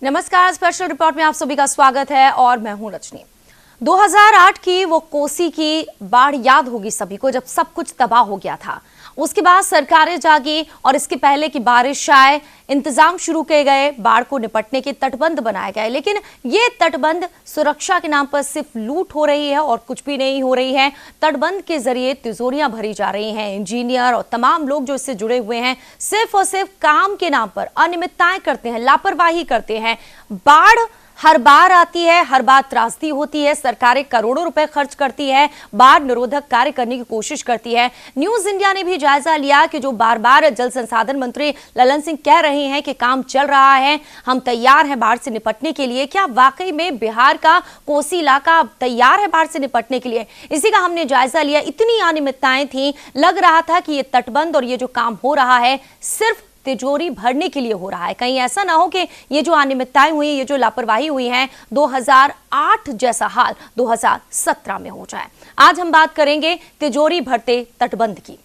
नमस्कार, special report में आप सभी का स्वागत है और मैं हूं रजनी। 2008 की वो कोसी की बाढ़ याद होगी सभी को, जब सब कुछ तबाह हो गया था। उसके बाद सरकारें जागी और इसके पहले की बारिश आए, इंतजाम शुरू किए गए, बाढ़ को निपटने के तटबंध बनाए गए। लेकिन ये तटबंध सुरक्षा के नाम पर सिर्फ लूट हो रही है और कुछ भी नहीं हो रही है। तटबंध के जरिए तिजोरियां भरी जा रही हैं। इंजीनियर और तमाम लोग जो इससे जुड़े हुए हैं सिर्फ और सिर्फ काम के नाम पर अनियमितताएं करते हैं, लापरवाही करते हैं। बाढ़ हर बार आती है, हर बार त्रासदी होती है, सरकारें करोड़ों रुपए खर्च करती है, बाढ़ निरोधक कार्य करने की कोशिश करती है। न्यूज इंडिया ने भी जायजा लिया कि जो बार बार जल संसाधन मंत्री ललन सिंह कह रहे हैं कि काम चल रहा है, हम तैयार हैं बाढ़ से निपटने के लिए, क्या वाकई में बिहार का कोसी इलाका तैयार है बाढ़ से निपटने के लिए? इसी का हमने जायजा लिया। इतनी अनियमितताएं थी, लग रहा था कि ये तटबंध और ये जो काम हो रहा है सिर्फ तिजोरी भरने के लिए हो रहा है। कहीं ऐसा ना हो कि ये जो अनियमितताएं हुई, ये जो लापरवाही हुई है, 2008 जैसा हाल 2017 में हो जाए। आज हम बात करेंगे तिजोरी भरते तटबंध की।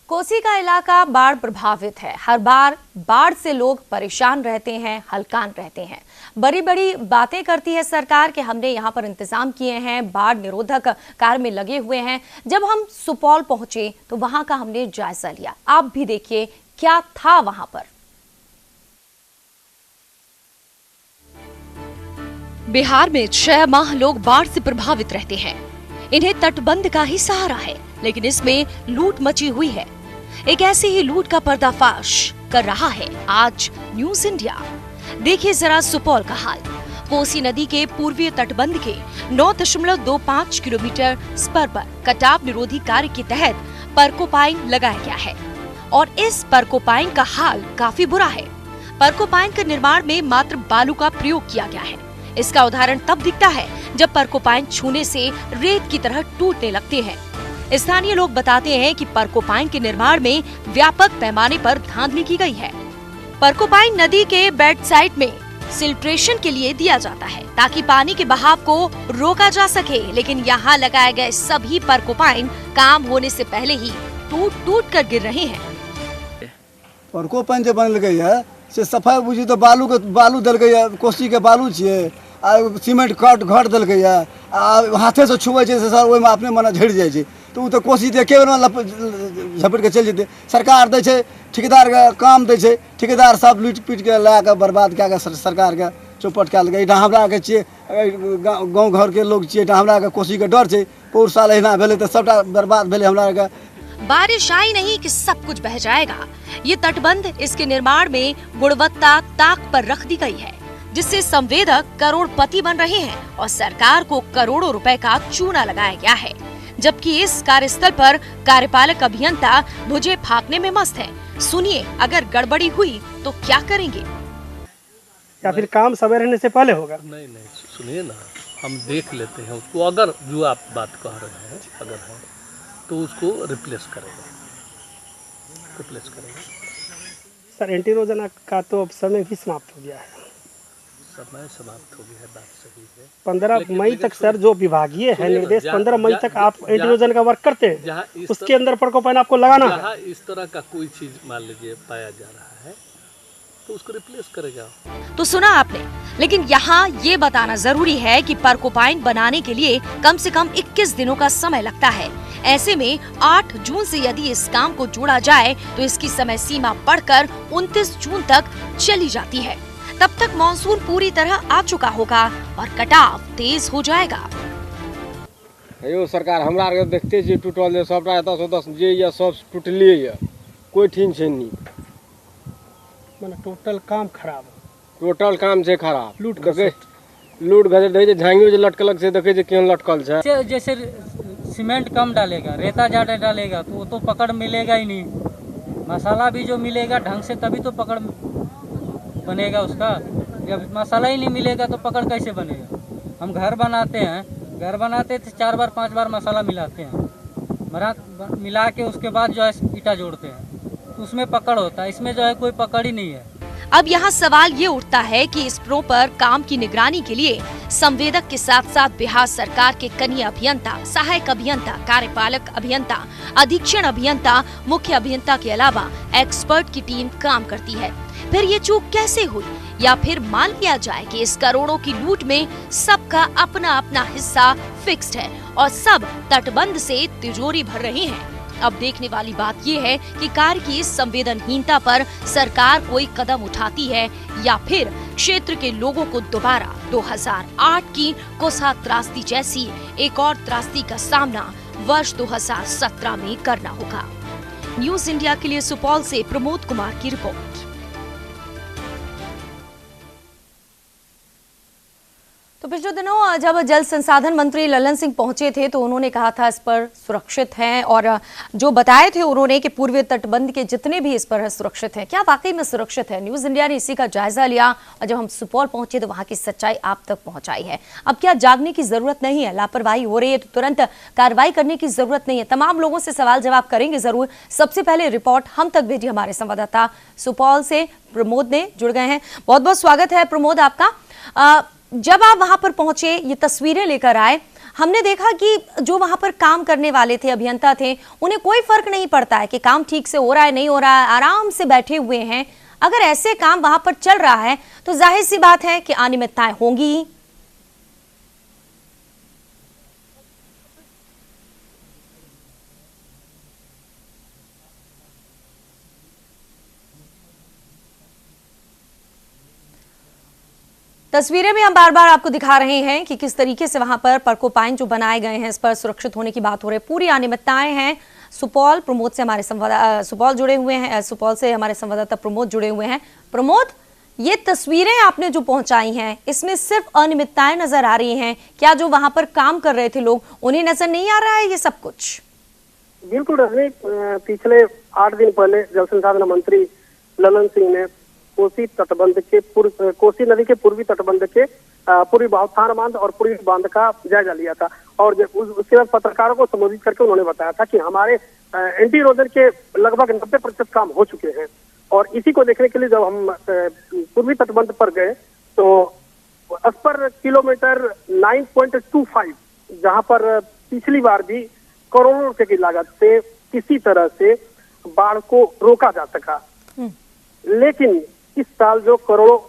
कोसी का इलाका बाढ़ प्रभावित है। हर बार बाढ़ से लोग परेशान रहते हैं, हलकान रहते हैं। बड़ी बड़ी बातें करती है सरकार कि हमने यहाँ पर इंतजाम किए हैं, बाढ़ निरोधक कार्य में लगे हुए हैं। जब हम सुपौल पहुंचे तो वहां का हमने जायजा लिया। आप भी देखिए क्या था वहां पर। बिहार में 6 माह लोग बाढ़ से प्रभावित रहते हैं। इन्हें तटबंध का ही सहारा है, लेकिन इसमें लूट मची हुई है। एक ऐसी ही लूट का पर्दाफाश कर रहा है आज न्यूज इंडिया। देखिए जरा सुपौल का हाल। कोसी नदी के पूर्वीय तटबंध के 9.25 किलोमीटर स्पर पर कटाव निरोधी कार्य के तहत परकोपाइन लगाया गया है और इस परकोपाइन का हाल काफी बुरा है। परकोपाइन के निर्माण में मात्र बालू का प्रयोग किया गया है। इसका उदाहरण तब दिखता है जब परकोपाइन छूने से रेत की तरह टूटने लगते हैं। स्थानीय लोग बताते हैं कि परकोपाइन के निर्माण में व्यापक पैमाने पर धांधली की गई है। परकोपाइन नदी के बेड साइड में सिल्ट्रेशन के लिए दिया जाता है ताकि पानी के बहाव को रोका जा सके, लेकिन यहाँ लगाए गए सभी परकोपाइन काम होने से पहले ही टूट कर गिर रहे हैं। परकोपाइन जो बनल गई से सफाई बुझी तो बालू दल गई, कोसी के बालू छे, सीमेंट घट दल गई, हाथे से छुए सर ओहिमे अपने मन झड़ जाए तो तो कोसी देखे झपट के चल जेते। सरकार दे छे, ठेकेदार के काम दे छे, ठेकेदार सब लूट पीट के ला के बर्बाद क्या सरकार के चौपट क्या लगे। हमरा के छे गाँव घर के लोग छे, हमरा के कोसी के डर छे। पूरा साल अहिना भेले तो सबटा बर्बाद भेले। हमरा के बारिश आई नहीं कि सब कुछ बह जाएगा। ये तटबंध, इसके निर्माण में गुणवत्ता ताक पर रख दी गई है, जिससे संवेदक करोड़पति बन रहे हैं और सरकार को करोड़ों रुपए का चूना लगाया गया है। जबकि इस कार्यस्थल पर कार्यपालक अभियंता भुजे फाकने में मस्त है। सुनिए, अगर गड़बड़ी हुई तो क्या करेंगे? या फिर काम समय रहने से पहले होगा? नहीं, सुनिए ना, हम देख लेते हैं उसको। अगर जो आप बात कह रहे हैं अगर है तो उसको रिप्लेस करेगा। सर, एंटीरोजन का तो अब समय भी समाप्त हो गया है। समय समाप्त हो गया है, बात सही है। 15 मई तक सर जो विभागीय है निर्देश, 15 मई तक आप एंटीरोजन का वर्क करते हैं, उसके अंदर परकोपाइन आपको लगाना है। जहाँ इस तरह का कोई चीज मान लीजिए पाया जा रहा है तो उसको रिप्लेस करेगा। तो सुना आपने, लेकिन यहाँ ये बताना जरूरी है कि परकोपाइन बनाने के लिए कम से कम 21 दिनों का समय लगता है। ऐसे में 8 जून से यदि इस काम को जोड़ा जाए तो इसकी समय सीमा बढ़कर 29 जून तक चली जाती है। तब तक मानसून पूरी तरह आ चुका होगा और कटाव तेज हो जाएगा। यो सरकार हमरा आर के देखते छी टूटल जे सबटा 10 जे ये सब टूटले ये, कोई ठीक छै नहीं। माने टोटल काम खराब, टोटल काम छै खराब। लूट घसट दे झांगियो जे लटकलक से देखे जे केहन लटकल छै। जैसे सीमेंट कम डालेगा, रेता ज्यादा डालेगा तो वो तो पकड़ मिलेगा ही नहीं। मसाला भी जो मिलेगा ढंग से तभी तो पकड़ बनेगा उसका। जब मसाला ही नहीं मिलेगा तो पकड़ कैसे बनेगा? हम घर बनाते थे 4 बार 5 बार मसाला मिलाते हैं, मिला के उसके बाद जो है ईटा जोड़ते हैं तो उसमें पकड़ होता है। इसमें जो है कोई पकड़ ही नहीं है। अब यहाँ सवाल ये उठता है कि इस प्रो पर काम की निगरानी के लिए संवेदक के साथ साथ बिहार सरकार के कनीय अभियंता, सहायक अभियंता, कार्यपालक अभियंता, अधीक्षण अभियंता, मुख्य अभियंता के अलावा एक्सपर्ट की टीम काम करती है। फिर ये चूक कैसे हुई? या फिर मान लिया जाए कि इस करोड़ों की लूट में सबका अपना अपना हिस्सा फिक्स्ड है और सब तटबंध से तिजोरी भर रहे हैं। अब देखने वाली बात ये है कि कार्य की इस संवेदनहीनता पर सरकार कोई कदम उठाती है या फिर क्षेत्र के लोगों को दोबारा 2008 की कोसा त्रासदी जैसी एक और त्रासदी का सामना वर्ष 2017 में करना होगा। न्यूज इंडिया के लिए सुपौल से प्रमोद कुमार की रिपोर्ट। तो पिछले दिनों जब जल संसाधन मंत्री ललन सिंह पहुंचे थे तो उन्होंने कहा था इस पर सुरक्षित हैं और जो बताए थे उन्होंने कि पूर्वी तटबंध के जितने भी इस पर सुरक्षित हैं। क्या वाकई में सुरक्षित है? न्यूज इंडिया ने इसी का जायजा लिया और जब हम सुपौल पहुंचे तो वहां की सच्चाई आप तक पहुंचाई है। अब क्या जागने की जरूरत नहीं है? लापरवाही हो रही है तो तुरंत कार्रवाई करने की जरूरत नहीं है? तमाम लोगों से सवाल जवाब करेंगे जरूर। सबसे पहले रिपोर्ट हम तक भेजी हमारे संवाददाता सुपौल से प्रमोद ने जुड़ गए हैं। बहुत बहुत स्वागत है प्रमोद आपका। जब आप वहां पर पहुंचे, ये तस्वीरें लेकर आए, हमने देखा कि जो वहां पर काम करने वाले थे, अभियंता थे, उन्हें कोई फर्क नहीं पड़ता है कि काम ठीक से हो रहा है नहीं हो रहा है, आराम से बैठे हुए हैं। अगर ऐसे काम वहां पर चल रहा है तो जाहिर सी बात है कि अनियमितताएं होंगी ही। तस्वीरें में हम बार बार आपको दिखा रहे हैं कि किस तरीके से वहां पर परकोपाइन जो बनाए गए हैं इस पर सुरक्षित होने की बात हो रही है। पूरी अनियमितताएं हैं। सुपौल प्रमोद से हमारे संवाददाता सुपौल जुड़े हुए हैं, सुपौल से हमारे संवाददाता प्रमोद जुड़े हुए हैं। प्रमोद, ये तस्वीरें आपने जो पहुंचाई हैं इसमें सिर्फ अनियमितताएं नजर आ रही हैं। क्या जो वहां पर काम कर रहे थे लोग, उन्हें नजर नहीं आ रहा है ये सब कुछ? बिल्कुल रजनी, पिछले 8 दिन पहले जल संसाधन मंत्री ललन सिंह ने कोसी नदी के पूर्वी तटबंध के पूर्वी बाहुथान बांध और पूर्वी बांध का जायजा लिया था और उसके बाद पत्रकारों को संबोधित करके उन्होंने बताया था कि हमारे एंटी इरोजन के लगभग 90% काम हो चुके हैं। और इसी को देखने के लिए जब हम पूर्वी तटबंध पर गए तो उस पर किलोमीटर 9.25 जहां पर पिछली बार भी करोड़ों रुपए की लागत से किसी तरह से बाढ़ को रोका जा सका, लेकिन इस साल जो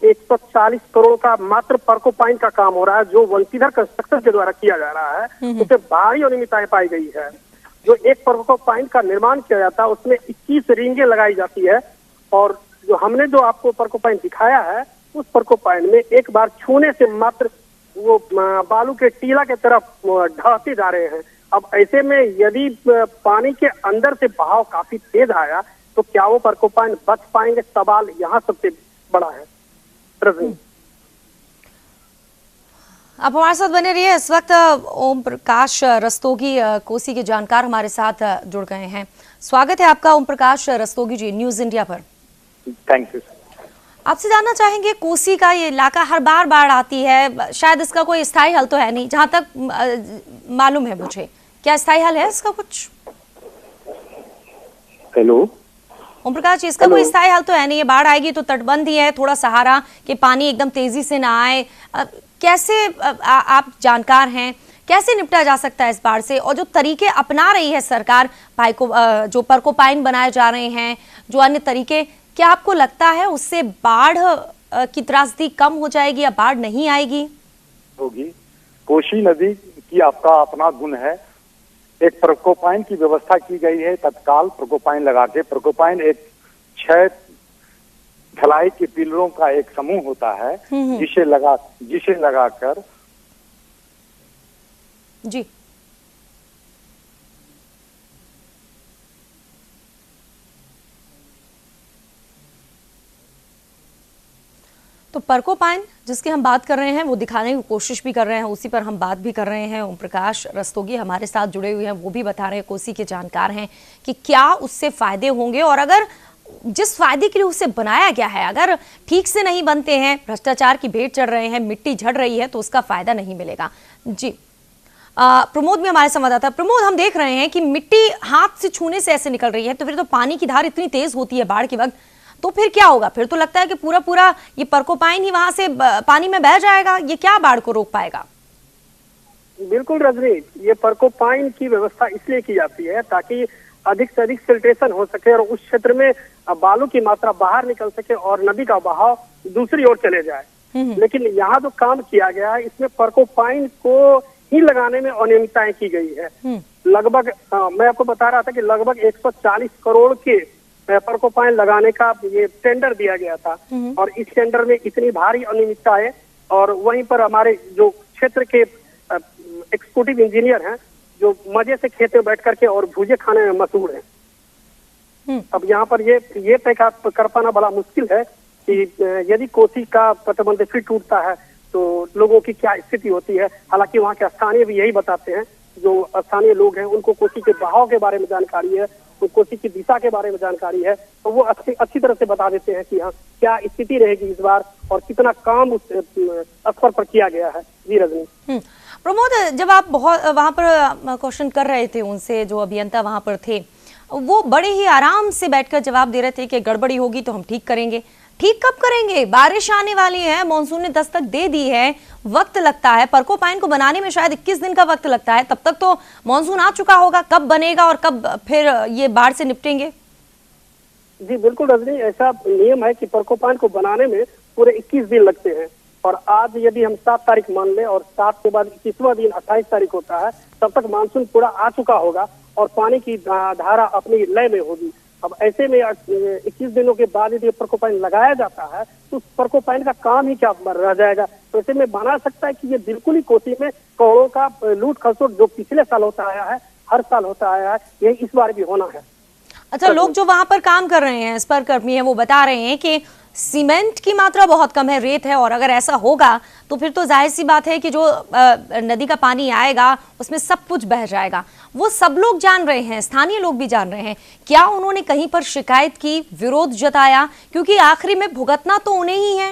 140 करोड़ का मात्र परकोपाइन का काम हो रहा है जो वंशीधर कंस्ट्रक्शन के द्वारा किया जा रहा है, उससे भारी अनियमितताएं पाई गई है। जो एक परकोपाइन का निर्माण किया जाता है उसमें 21 रिंगें लगाई जाती है और जो हमने जो आपको परकोपाइन दिखाया है उस परकोपाइन में एक बार छूने से मात्र वो बालू के टीला के तरफ ढहते जा रहे हैं। अब ऐसे में यदि पानी के अंदर से बहाव काफी तेज आया तो क्या वो परकोपाइन बच पाएंगे? सवाल यहाँ सबसे बड़ा है। आप हमारे साथ बने रहिए। इस वक्त ओम प्रकाश रस्तोगी कोसी के जानकार हमारे साथ जुड़ गए हैं। स्वागत है आपका ओम प्रकाश रस्तोगी जी न्यूज इंडिया पर। Thank you. आपसे जानना चाहेंगे, कोसी का ये इलाका हर बार बाढ़ आती है, शायद इसका कोई स्थायी हल तो है नहीं जहां तक मालूम है मुझे। क्या स्थायी हल है इसका कुछ? हेलो ओम प्रकाश, इसका कोई स्थायी हल तो है नहीं है। बाढ़ आएगी तो तटबंध ही है, थोड़ा सहारा कि पानी एकदम तेजी से ना आए। कैसे आप जानकार हैं, कैसे निपटा जा सकता है इस बाढ़ से? और जो तरीके अपना रही है सरकार, जो परकोपाइन बनाए जा रहे हैं, जो अन्य तरीके, क्या आपको लगता है उससे बाढ़ की त्रासदी कम हो जाएगी या बाढ़ नहीं आएगी? होगी। कोसी नदी की आपका अपना गुण है। एक परकोपाइन की व्यवस्था की गई है, तत्काल परकोपाइन लगा के। परकोपाइन एक 6 ढलाई के पिलरों का एक समूह होता है जिसे लगाकर जी तो परकोपाइन जिसकी हम बात कर रहे हैं वो दिखाने की कोशिश भी कर रहे हैं, उसी पर हम बात भी कर रहे हैं। ओम प्रकाश रस्तोगी हमारे साथ जुड़े हुए हैं, वो भी बता रहे हैं, कोसी के जानकार हैं, कि क्या उससे फायदे होंगे और अगर जिस फायदे के लिए उसे बनाया गया है अगर ठीक से नहीं बनते हैं, भ्रष्टाचार की भेंट चढ़ रहे हैं, मिट्टी झड़ रही है तो उसका फायदा नहीं मिलेगा। जी प्रमोद भी हमारे संवाददाता। प्रमोद, हम देख रहे हैं कि मिट्टी हाथ से छूने से ऐसे निकल रही है, तो फिर तो पानी की धार इतनी तेज होती है बाढ़ के वक्त, तो फिर क्या होगा? फिर तो लगता है कि पूरा पूरा ये परकोपाइन ही वहां से पानी में बह जाएगा। ये क्या बाढ़ को रोक पाएगा? बिल्कुल रजनी, ये परकोपाइन की व्यवस्था इसलिए की जाती है ताकि अधिक से अधिक फिल्ट्रेशन हो सके और उस क्षेत्र में बालू की मात्रा बाहर निकल सके और नदी का बहाव दूसरी ओर चले जाए। लेकिन यहाँ जो काम किया गया है इसमें परकोपाइन को ही लगाने में अनियमितताएं की गई है। लगभग मैं आपको बता रहा था कि लगभग 140 करोड़ के परकोपाइन लगाने का ये टेंडर दिया गया था और इस टेंडर में इतनी भारी अनियमितता है। और वहीं पर हमारे जो क्षेत्र के एक्सिक्यूटिव इंजीनियर हैं जो मजे से खेत में बैठ करके और भूजे खाने में मशहूर हैं। अब यहाँ पर ये तय कर पाना बड़ा मुश्किल है कि यदि कोसी का तटबंध फिर टूटता है तो लोगों की क्या स्थिति होती है। हालांकि वहाँ के स्थानीय भी यही बताते हैं, जो स्थानीय लोग हैं उनको कोसी के बहाव के बारे में जानकारी है, तो कोसी की दिशा के बारे में जानकारी है, तो वो अच्छी तरह से बता देते हैं कि हाँ क्या स्थिति रहेगी इस बार और कितना काम उस स्तर पर किया गया है। जी रजनी। प्रमोद, जब आप बहुत वहां पर क्वेश्चन कर रहे थे उनसे, जो अभियंता वहां पर थे, वो बड़े ही आराम से बैठकर जवाब दे रहे थे कि गड़बड़ी होगी तो हम ठीक करेंगे। ठीक कब करेंगे? बारिश आने वाली है, मानसून ने दस्तक दे दी है, वक्त लगता है। परकोपाइन को बनाने में शायद 21 दिन का वक्त लगता है, तब तक तो मानसून आ चुका होगा। कब बनेगा और कब फिर ये बाढ़ से निपटेंगे? जी बिल्कुल रजनी, ऐसा नियम है कि परकोपाइन को बनाने में पूरे 21 दिन लगते हैं और आज यदि हम 7 तारीख मान लें और 7 के बाद 21वां दिन 28 तारीख होता है, तब तक मानसून पूरा आ चुका होगा और पानी की धारा अपनी लय में होगी। अब ऐसे में 21 दिनों के बाद यदि परकोपाइन लगाया जाता है तो परकोपाइन का काम ही क्या रह जाएगा। तो ऐसे में बना सकता है कि ये बिल्कुल ही कोसी में करोड़ों का लूट खसोट जो पिछले साल होता आया है, हर साल होता आया है, यही इस बार भी होना है। अच्छा, लोग जो वहां पर काम कर रहे हैं, स्पर कर्मी हैं, वो बता रहे हैं कि सीमेंट की मात्रा बहुत कम है, रेत है, और अगर ऐसा होगा तो फिर तो जाहिर सी बात है कि जो नदी का पानी आएगा उसमें सब कुछ बह जाएगा। वो सब लोग जान रहे हैं, स्थानीय लोग भी जान रहे हैं। क्या उन्होंने कहीं पर शिकायत की, विरोध जताया? क्योंकि आखिरी में भुगतना तो उन्हें ही है।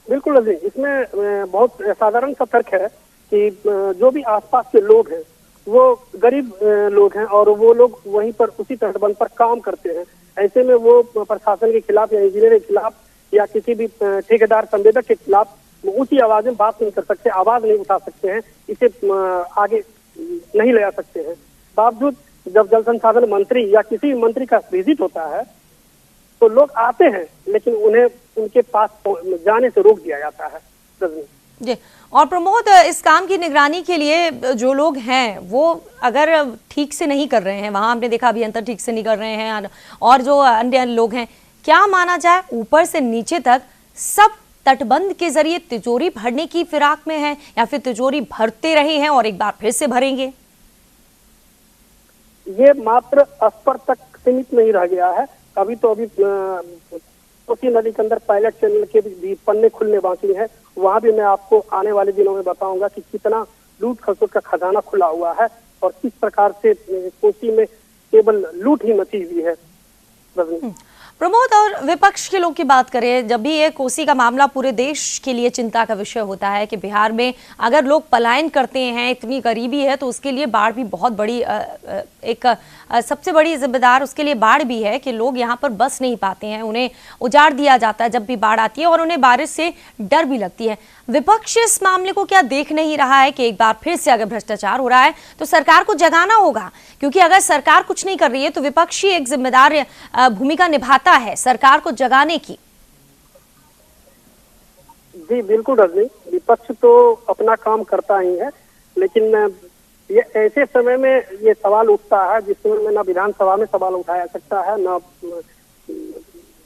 बिल्कुल अजी, इसमें बहुत साधारण सा तर्क है कि जो भी आसपास के लोग हैं वो गरीब लोग हैं और वो लोग वहीं पर उसी तटबंध पर काम करते हैं। ऐसे में वो प्रशासन के खिलाफ या इंजीनियर के खिलाफ या किसी भी ठेकेदार संवेदक के खिलाफ ऊंची आवाज में बात नहीं कर सकते, आवाज नहीं उठा सकते हैं, इसे आगे नहीं ले आ सकते हैं। बावजूद जब जल संसाधन मंत्री या किसी भी मंत्री का विजिट होता है तो लोग आते हैं, लेकिन उन्हें उनके पास जाने से रोक दिया जाता है। जी, और प्रमोद, इस काम की निगरानी के लिए जो लोग हैं वो अगर ठीक से नहीं कर रहे हैं, वहां हमने देखा अभियंता ठीक से नहीं कर रहे हैं और जो अन्य लोग हैं, क्या माना जाए ऊपर से नीचे तक सब तटबंध के जरिए तिजोरी भरने की फिराक में है या फिर तिजोरी भरते रहे हैं और एक बार फिर से भरेंगे? ये मात्र स्तर तक सीमित नहीं रह गया है। अभी कोसी नदी के अंदर पायलट चैनल के भी पन्ने खुलने बाकी है। वहां भी मैं आपको आने वाले दिनों में बताऊंगा कि कितना लूट खसोट का खजाना खुला हुआ है और किस प्रकार से कोसी में केवल लूट ही मची हुई है। प्रमोद, और विपक्ष के लोग की बात करें, जब भी ये कोसी का मामला पूरे देश के लिए चिंता का विषय होता है कि बिहार में अगर लोग पलायन करते हैं, इतनी गरीबी है, तो उसके लिए बाढ़ भी बहुत बड़ी सबसे बड़ी जिम्मेदार उसके लिए बाढ़ भी है कि लोग यहाँ पर बस नहीं पाते हैं, उन्हें उजाड़ दिया जाता है जब भी बाढ़ आती है और उन्हें बारिश से डर भी लगती है। विपक्ष इस मामले को क्या देख नहीं रहा है कि एक बार फिर से अगर भ्रष्टाचार हो रहा है तो सरकार को जगाना होगा? क्योंकि अगर सरकार कुछ नहीं कर रही है तो विपक्ष ही एक जिम्मेदार भूमिका निभाता है सरकार को जगाने की। जी बिल्कुल रजनी, विपक्ष तो अपना काम करता ही है, लेकिन ये ऐसे समय में ये सवाल उठता है जिस समय में न विधानसभा में सवाल उठाया सकता है, न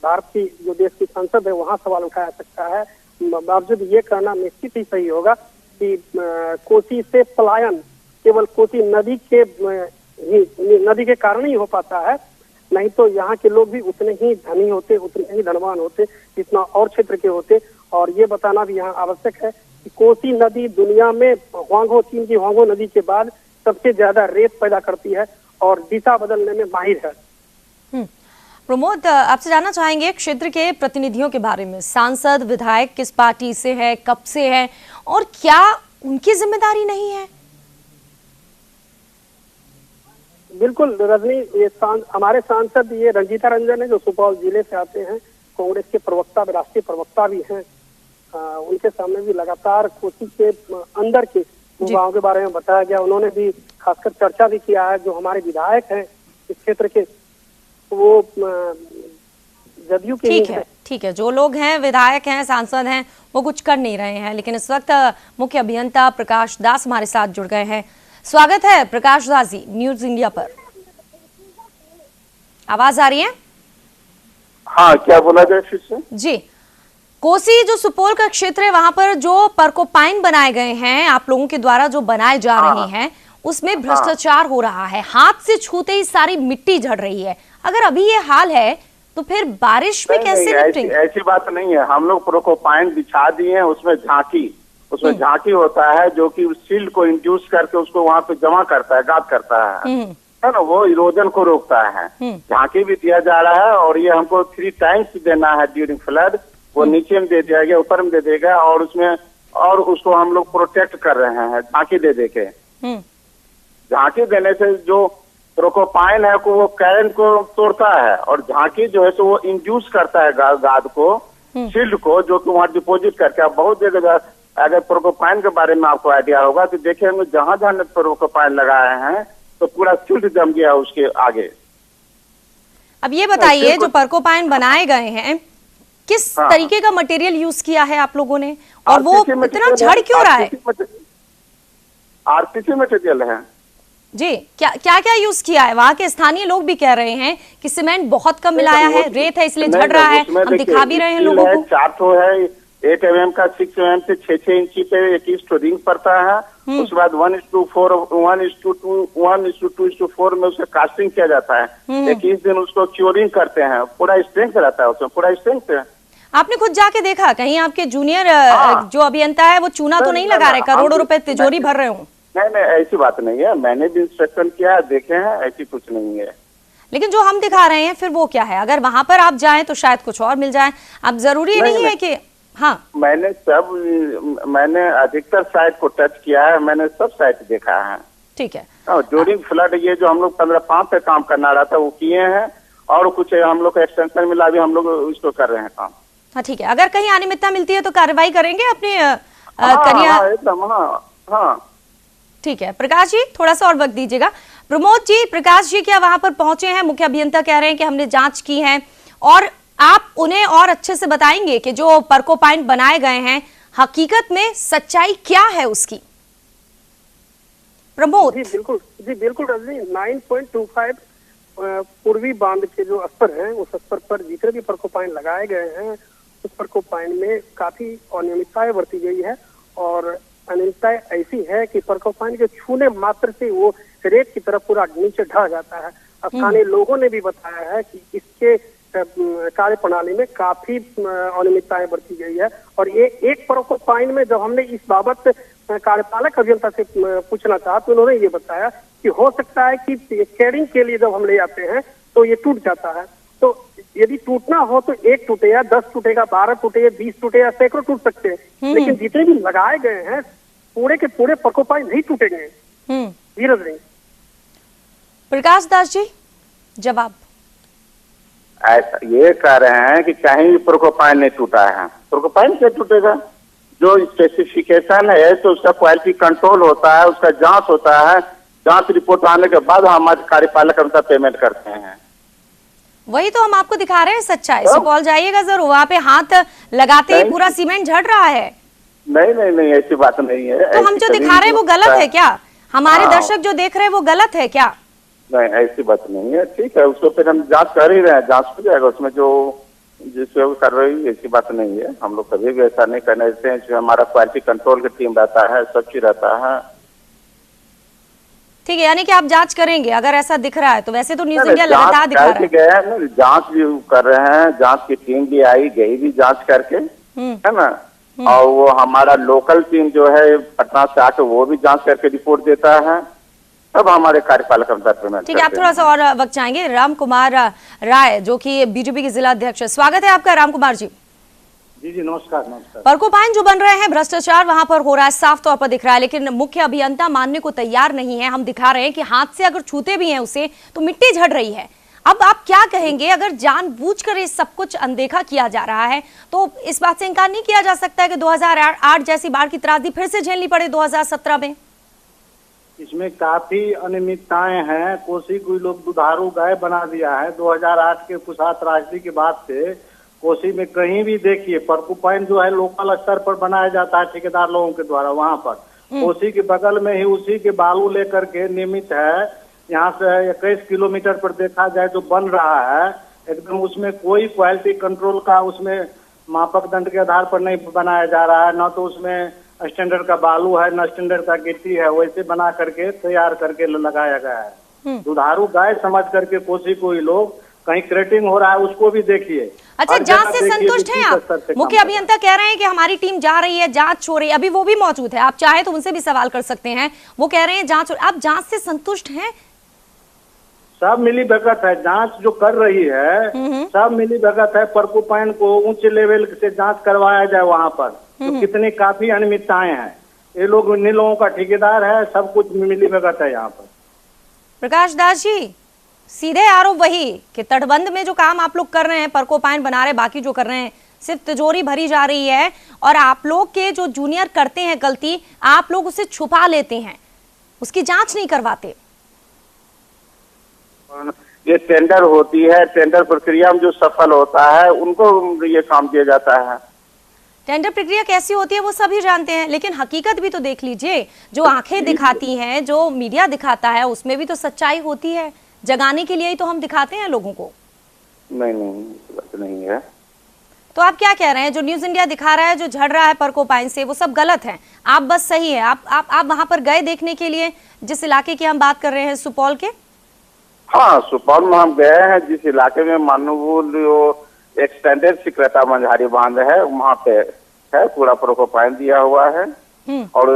भारत की जो देश की संसद है वहाँ सवाल उठाया सकता है। बावजूद ये कहना निश्चित ही सही होगा कि कोसी से पलायन केवल कोसी नदी के कारण ही हो पाता है, नहीं तो यहाँ के लोग भी उतने ही धनी होते, उतने ही धनवान होते जितना और क्षेत्र के होते। और ये बताना भी यहाँ आवश्यक है कि कोसी नदी दुनिया में चीन की ह्वांगो नदी के बाद सबसे ज्यादा रेत पैदा करती है और दिशा बदलने में माहिर है। प्रमोद, आपसे जानना चाहेंगे क्षेत्र के प्रतिनिधियों के बारे में। सांसद विधायक किस पार्टी से है, कब से है और क्या उनकी जिम्मेदारी नहीं है? बिल्कुल रजनी, ये हमारे सांसद ये रंजीता रंजन है जो सुपौल जिले से आते हैं, कांग्रेस के प्रवक्ता, राष्ट्रीय प्रवक्ता भी हैं। उनके सामने भी लगातार कोसी के अंदर के युवाओं के बारे में बताया गया। उन्होंने भी खासकर चर्चा भी किया है। जो हमारे विधायक हैं इस क्षेत्र के, वो जदयू के ठीक है, ठीक है। जो लोग हैं, विधायक हैं, सांसद हैं, वो कुछ कर नहीं रहे हैं। लेकिन इस वक्त मुख्य अभियंता प्रकाश दास हमारे साथ जुड़ गए हैं। स्वागत है प्रकाश दास जी न्यूज इंडिया पर। आवाज आ रही है? हाँ, क्या बोला जाए फिर से? जी, कोसी जो सुपौल का क्षेत्र है, वहां पर जो परकोपाइन बनाए गए हैं आप लोगों के द्वारा, जो बनाए जा रहे हैं, उसमें भ्रष्टाचार हो रहा है। हाथ से छूते ही सारी मिट्टी झड़ रही है। अगर अभी ये हाल है तो फिर बारिश में कैसे निपटेंगे? ऐसी बात नहीं है। हम लोग प्रोकोपाइन बिछा दिए हैं, उसमें झांकी होता है जो कि सील्ड को इंड्यूस करके उसको वहाँ पे जमा करता है, गाद करता है ना, वो इरोजन को रोकता है। झांकी भी दिया जा रहा है और ये हमको 3 टाइम्स देना है ड्यूरिंग फ्लड। वो नीचे में दे दिया गया, ऊपर में दे देगा, और उसमें और उसको हम लोग प्रोटेक्ट कर रहे हैं झांकी दे के। झांकी देने से जो प्रोकोपाइन है को वो कैरन को तोड़ता है, और झांकी जो है सो वो इंड्यूस करता है गाद को, शील्ड को, जो कि वहाँ डिपोजिट करके। आप बहुत जगह अगर प्रोकोपाइन के बारे में आपको आइडिया होगा तो देखेंगे जहां जहां प्रोकोपाइन लगाए हैं तो पूरा शील्ड जम गया उसके आगे। अब ये बताइए, जो परकोपाइन बनाए गए हैं, किस तरीके का मटेरियल यूज किया है आप लोगों ने, और वो इतना झड़ क्यों रहा है? आरसीसी मटेरियल है जी। क्या क्या क्या यूज किया है? वहाँ के स्थानीय लोग भी कह रहे हैं कि सीमेंट बहुत कम मिलाया है, रेत है इसलिए झड़ रहा है। हम दिखा भी रहे हैं लोगों को। 4 ठो है, 8 mm का, 6 mm से 6 इंची पे 21 ठो रिंग पड़ता है। उसके बाद 1:4, 1:2, 1:4 में उसका कास्टिंग किया जाता है। 21 दिन उसको क्योरिंग करते हैं। पूरा स्ट्रेंथ रहता है उसमें, पूरा स्ट्रेंथ है। आपने खुद जाके देखा? कहीं आपके जूनियर जो अभियंता है वो चूना तो नहीं लगा रहे, करोड़ों रुपए तिजोरी भर रहे हो? नहीं, ऐसी बात नहीं है। मैंने भी इंस्पेक्शन किया है, देखे हैं, ऐसी कुछ नहीं है। लेकिन जो हम दिखा रहे हैं फिर वो क्या है? अगर वहां पर आप जाएं तो शायद कुछ और मिल जाए। अब जरूरी नहीं है कि मैंने अधिकतर साइट को टच किया है, मैंने सब साइट देखा है। ठीक है। ड्यूरिंग फ्लड ये जो हम लोग 15-5 पे काम करना रहा था वो किए हैं, और कुछ हम लोग को एक्सटेंशन मिला भी, हम लोग इसको कर रहे हैं काम। हाँ, ठीक है। अगर कहीं अनियमितता मिलती है तो कार्रवाई करेंगे अपने एकदम। हाँ, ठीक है। प्रकाश जी, थोड़ा सा और वक्त दीजिएगा। प्रमोद जी, प्रकाश जी क्या वहां पर पहुंचे हैं? मुख्य अभियंता कह रहे हैं कि हमने जांच की है, और आप उन्हें और अच्छे से बताएंगे कि जो परकोपाइन बनाए गए हैं हकीकत में सच्चाई क्या है उसकी। प्रमोद जी बिल्कुल रजनी, 9.25 पूर्वी बांध के जो स्तर है, उस स्तर पर जितने भी परकोपाइन लगाए गए हैं उस परकोपाइन में काफी अनियमितताएं बरती गई है। और अनियमितताएं ऐसी है कि परकोपाइन के छूने मात्र से वो रेत की तरफ पूरा नीचे ढह जाता है। स्थानीय लोगों ने भी बताया है कि इसके कार्य प्रणाली में काफी अनियमितताएं बरती गई है। और ये एक परकोपाइन में जब हमने इस बाबत कार्यपालक अभियंता से पूछना चाहा तो उन्होंने ये बताया कि हो सकता है कि कैरिंग के लिए जब हम ले आते हैं तो ये टूट जाता है। तो यदि टूटना हो तो 1 टूटे या 10 टूटेगा, 12 टूटे, 20 टूटे या सैकड़ों टूट सकते हैं, लेकिन जितने भी लगाए गए हैं पूरे के पूरे परकोपाइन नहीं टूटेंगे। धीरज नहीं। प्रकाश दास जी, जवाब। ऐसा ये कह रहे हैं कि कहीं प्रोकोपाइन नहीं टूटा है। प्रोकोपाइन क्या टूटेगा? जो स्पेसिफिकेशन है तो उसका क्वालिटी कंट्रोल होता है, उसका जांच होता है। जांच रिपोर्ट आने के बाद हमारे कार्यपालक अनुसार पेमेंट करते हैं। वही तो हम आपको दिखा रहे हैं सच्चाई। सुपौल जाइएगा जरूर, वहाँ पे हाथ लगाते ही पूरा सीमेंट झड़ रहा है। नहीं, ऐसी बात नहीं है। तो हम जो दिखा रहे हैं वो गलत है क्या? हमारे दर्शक जो देख रहे हैं वो गलत है क्या? नहीं, ऐसी बात नहीं है। ठीक है, उसको फिर हम जांच कर ही रहे हैं, जांच हो जाएगा उसमें जो जिससे कर रही है। ऐसी बात नहीं है। हम लोग कभी भी ऐसा नहीं करने देते हैं। हमारा क्वालिटी कंट्रोल का टीम रहता है, सब चीज रहता है। ठीक है, यानी कि आप जांच करेंगे अगर ऐसा दिख रहा है तो? वैसे तो न्यूज इंडिया लगातार दिखा रहा है। जांच भी कर रहे हैं, जांच की टीम भी आई गई भी जांच करके, है ना। और वो हमारा लोकल टीम जो है पटना से आके वो भी जांच करके रिपोर्ट देता है। तब हमारे कार्यपालक पेमेंट। ठीक है, आप थोड़ा सा और वक्त चाहेंगे। राम कुमार राय जो कि बीजेपी के जिला अध्यक्ष है, स्वागत है आपका राम कुमार जी। जी जी, नमस्कार नमस्कार। परकोपाइन जो बन रहे हैं, भ्रष्टाचार वहां पर हो रहा है, साफ तौर पर दिख रहा है, लेकिन मुख्य अभियंता मानने को तैयार नहीं है। हम दिखा रहे हैं कि हाथ से अगर छूते भी हैं उसे तो मिट्टी झड़ रही है। अब आप क्या कहेंगे, अगर जानबूझकर ये सब कुछ अनदेखा किया जा रहा है तो इस बात से इनकार नहीं किया जा सकता है कि 2008 जैसी बाढ़ की त्रासदी फिर से झेलनी पड़े 2017 में? इसमें काफी अनियमितताएं हैं। कोसी को लोग दुधारू गाय बना दिया है। 2008 के कुशा त्रासदी के बाद से कोसी में कहीं भी देखिए परकुपाइन जो है लोकल स्तर पर बनाया जाता है ठेकेदार लोगों के द्वारा। वहां पर कोसी के बगल में ही उसी के बालू लेकर के नियमित है। यहाँ से 21 किलोमीटर पर देखा जाए तो बन रहा है एकदम। उसमें कोई क्वालिटी कंट्रोल का उसमें मापक दंड के आधार पर नहीं बनाया जा रहा है। न तो उसमें स्टैंडर्ड का बालू है, न स्टैंडर्ड का गिट्टी है। वैसे बना करके तैयार करके लगाया गया है। दुधारू गाय समझ करके कोसी को ही लोग कहीं क्रेटिंग हो रहा है उसको भी देखिए। अच्छा, जांच से संतुष्ट हैं आप? मुख्य अभियंता कह रहे हैं कि हमारी टीम जा रही है, जांच हो रही है, अभी वो भी मौजूद है, आप चाहे तो उनसे भी सवाल कर सकते हैं। वो कह रहे हैं जांच, आप जांच से संतुष्ट हैं? सब मिली भगत है। जांच जो कर रही है सब मिली भगत है। परकुपाइन को उच्च लेवल से जांच करवाया जाए वहां पर। तो कितनी काफी अनियमितताएं हैं। ये लोग इन लोगों का ठेकेदार है, सब कुछ मिली भगत है यहाँ पर। प्रकाश दास जी, सीधे आरोप वही कि तटबंध में जो काम आप लोग कर रहे हैं, परकोपाइन बना रहे, बाकी जो कर रहे हैं सिर्फ तिजोरी भरी जा रही है, और आप लोग के जो जूनियर करते हैं गलती, आप लोग उसे छुपा लेते हैं, उसकी जांच नहीं करवाते। ये टेंडर होती है, टेंडर प्रक्रिया में जो सफल होता है उनको ये काम दिया जाता है। टेंडर प्रक्रिया कैसी होती है वो सभी जानते हैं, लेकिन हकीकत भी तो देख लीजिए। जो आंखें दिखाती हैं, जो मीडिया दिखाता है, उसमें भी तो सच्चाई होती है। जगाने के लिए ही तो हम दिखाते हैं लोगों को। नहीं बात नहीं है। तो आप क्या कह रहे हैं, जो न्यूज इंडिया दिखा रहा है, जो झड़ रहा है परकोपाइन से, वो सब गलत है, आप बस सही है? आप वहां पर गए देखने के लिए, जिस इलाके की हम बात कर रहे हैं, सुपौल के? हाँ, सुपौल में हम गए हैं। जिस इलाके में मानवूल एक्सटेंडेड सिकरेटा मंझारी बांध है, वहाँ पे है पूरा परकोपाइन दिया हुआ है। और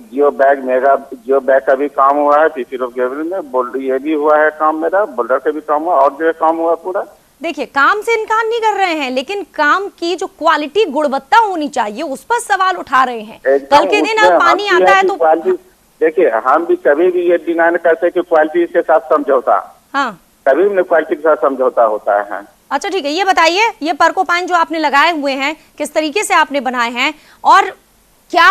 जियो बैग का भी काम हुआ है। पीसी रोड में ये भी हुआ है काम मेरा, बोल्डर का भी काम हुआ, और जो काम हुआ पूरा। देखिए, काम से इनकार नहीं कर रहे हैं, लेकिन काम की जो क्वालिटी, गुणवत्ता होनी चाहिए, उस पर सवाल उठा रहे हैं। कल के दिन अब पानी आता है तो देखिए, हम भी कभी भी ये डिनाई नहीं करते कि क्वालिटी के साथ समझौता, हाँ, कभी भी क्वालिटी के साथ समझौता होता है। अच्छा ठीक है, ये बताइए, ये परकोपाइन जो आपने लगाए हुए हैं, किस तरीके से आपने बनाए हैं, और क्या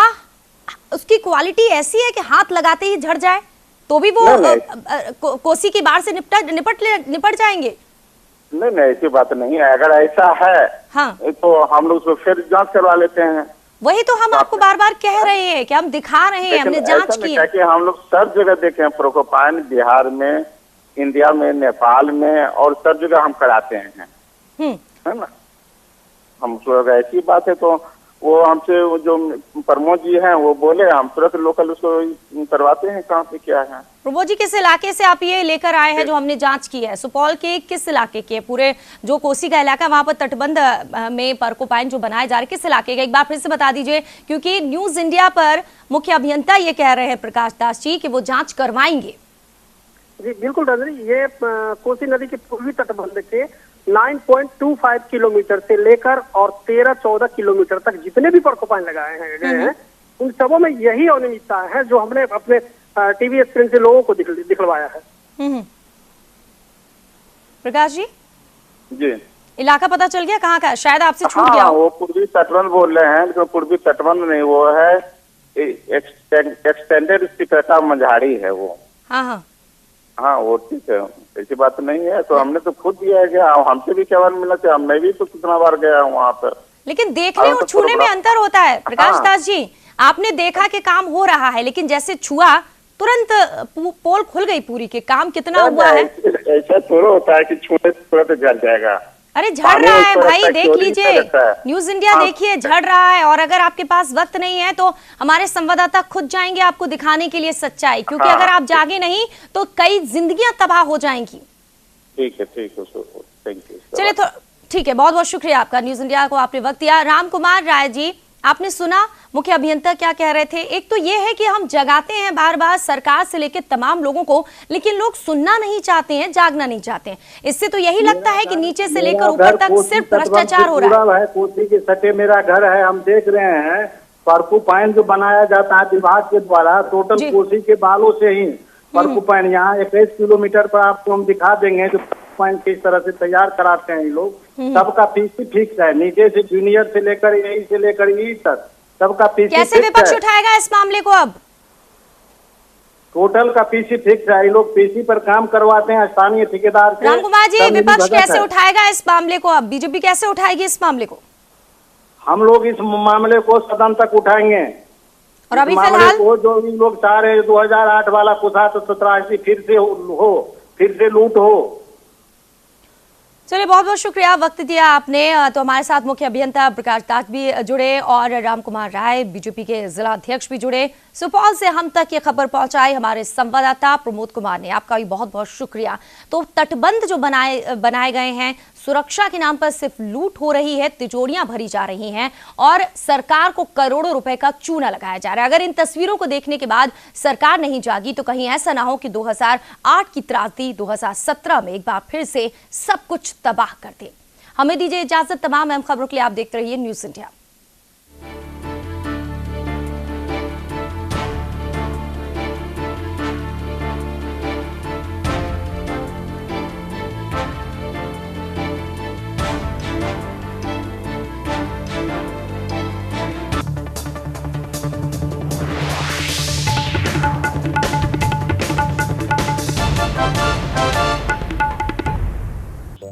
उसकी क्वालिटी ऐसी है कि हाथ लगाते ही झड़ जाए तो भी वो कोसी की बाढ़ से निपट जाएंगे? नहीं, ऐसी बात नहीं है। अगर ऐसा है हाँ, तो हम लोग उसको फिर जांच करवा लेते हैं। वही तो हम आपको बार बार कह रहे हैं कि हम दिखा रहे हैं, हमने जांच की है। कि हम लोग सब जगह देखे हैं परकोपाइन, बिहार में, इंडिया में, नेपाल में, और सब जगह हम कराते हैं, है ना। हम ऐसी बात है तो वो हमसे जो प्रमोद जी हैं वो बोले, हम तुरंत लोकल उसको करवाते हैं। कहाँ पे क्या है? प्रमोद जी, किस इलाके से आप ये लेकर आए हैं जो हमने जांच की है? सुपौल के किस इलाके के? पूरे जो कोसी का इलाका, वहां पर तटबंध में परकोपाइन जो बनाए जा रहे, किस इलाके का? एक बार फिर से बता दीजिए, क्योंकि न्यूज इंडिया पर मुख्य अभियंता ये कह रहे हैं प्रकाश दास जी कि वो जांच करवाएंगे। जी बिल्कुल रजनी, ये कोसी नदी के पूर्वी तटबंध के 9.25 किलोमीटर से लेकर और 13-14 किलोमीटर तक जितने भी परकोपाइन लगाए गए हैं, उन सबों में यही अनियमितता है जो हमने अपने टीवी स्क्रीन से लोगों को दिखलवाया है। प्रकाश जी, इलाका पता चल गया कहाँ का? शायद आपसे छूट गया। वो पूर्वी तटबंध बोल रहे हैं, लेकिन पूर्वी तटबंध नहीं, वो है एक्सटेंडेड सिकरेटा मंझारी है वो। हाँ, वो ठीक है, ऐसी बात नहीं है। तो हमने तो खुद दिया गया, हमसे भी क्या बार मिला था, मैं भी तो कितना बार गया हूँ वहाँ पर। लेकिन देखने और छूने में अंतर होता है प्रकाश दास जी। आपने देखा कि काम हो रहा है, लेकिन जैसे छुआ तुरंत पोल खुल गई पूरी के काम कितना हुआ है। ऐसा थोड़ा होता है कि छूने तुरंत जल जाएगा। अरे झड़ रहा है भाई, देख लीजिए, न्यूज इंडिया देखिए, झड़ रहा है। और अगर आपके पास वक्त नहीं है तो हमारे संवाददाता खुद जाएंगे आपको दिखाने के लिए सच्चाई, क्योंकि अगर आप जागे नहीं तो कई जिंदगियां तबाह हो जाएंगी। ठीक है, थैंक यू। चलिए, ठीक है, बहुत बहुत शुक्रिया आपका, न्यूज इंडिया को आपने वक्त दिया। राम कुमार राय जी, आपने सुना मुख्य अभियंता क्या कह रहे थे। एक तो ये है कि हम जगाते हैं बार बार सरकार से लेकर तमाम लोगों को, लेकिन लोग सुनना नहीं चाहते हैं, जागना नहीं चाहते हैं। इससे तो यही लगता है कि नीचे से लेकर ऊपर तक सिर्फ भ्रष्टाचार हो रहा है। कोसी के सटे मेरा घर है, हम देख रहे हैं परकुपाइन जो बनाया जाता है विभाग के द्वारा, टोटल कोसी के बालों से ही परकुपाइन, यहाँ 21 किलोमीटर पर आपको हम दिखा देंगे जो परकुपाइन किस तरह से तैयार कराते हैं ये लोग। सबका फीस फिक्स है, नीचे से जूनियर से लेकर यही से लेकर ई तक सबका फीस। कैसे विपक्ष उठाएगा इस मामले को? अब टोटल का पीसी फिक्स है, ये लोग पीसी पर काम करवाते हैं स्थानीय ठेकेदार से। राम कुमार जी, विपक्ष कैसे उठाएगा इस मामले को? अब बीजेपी कैसे उठाएगी इस मामले को? हम लोग इस मामले को सदन तक उठाएंगे। और अभी फिलहाल जो इन लोग चाह रहे 2008 वाला कुछ तो 87 फिर से लूट हो। चलिए, बहुत बहुत शुक्रिया वक्त दिया आपने। तो हमारे साथ मुख्य अभियंता प्रकाश दास भी जुड़े और राम कुमार राय बीजेपी के जिला अध्यक्ष भी जुड़े। सुपौल से हम तक ये खबर पहुंचाई हमारे संवाददाता प्रमोद कुमार ने। आपका भी बहुत बहुत शुक्रिया। तो तटबंध जो बनाए गए हैं, सुरक्षा के नाम पर सिर्फ लूट हो रही है, तिजोरियां भरी जा रही हैं और सरकार को करोड़ों रुपए का चूना लगाया जा रहा है। अगर इन तस्वीरों को देखने के बाद सरकार नहीं जागी तो कहीं ऐसा ना हो कि 2008 की त्रासदी 2017 में एक बार फिर से सब कुछ तबाह कर दे। हमें दीजिए इजाजत। तमाम अहम खबरों के लिए आप देखते रहिए न्यूज़ इंडिया।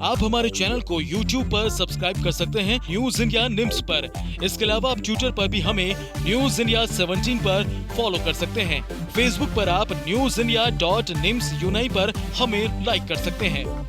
आप हमारे चैनल को YouTube पर सब्सक्राइब कर सकते हैं न्यूज़ इंडिया निम्स पर। इसके अलावा आप ट्विटर पर भी हमें न्यूज़ इंडिया 17 पर फॉलो कर सकते हैं। फेसबुक पर आप newsindia.nimsuni पर हमें लाइक कर सकते हैं।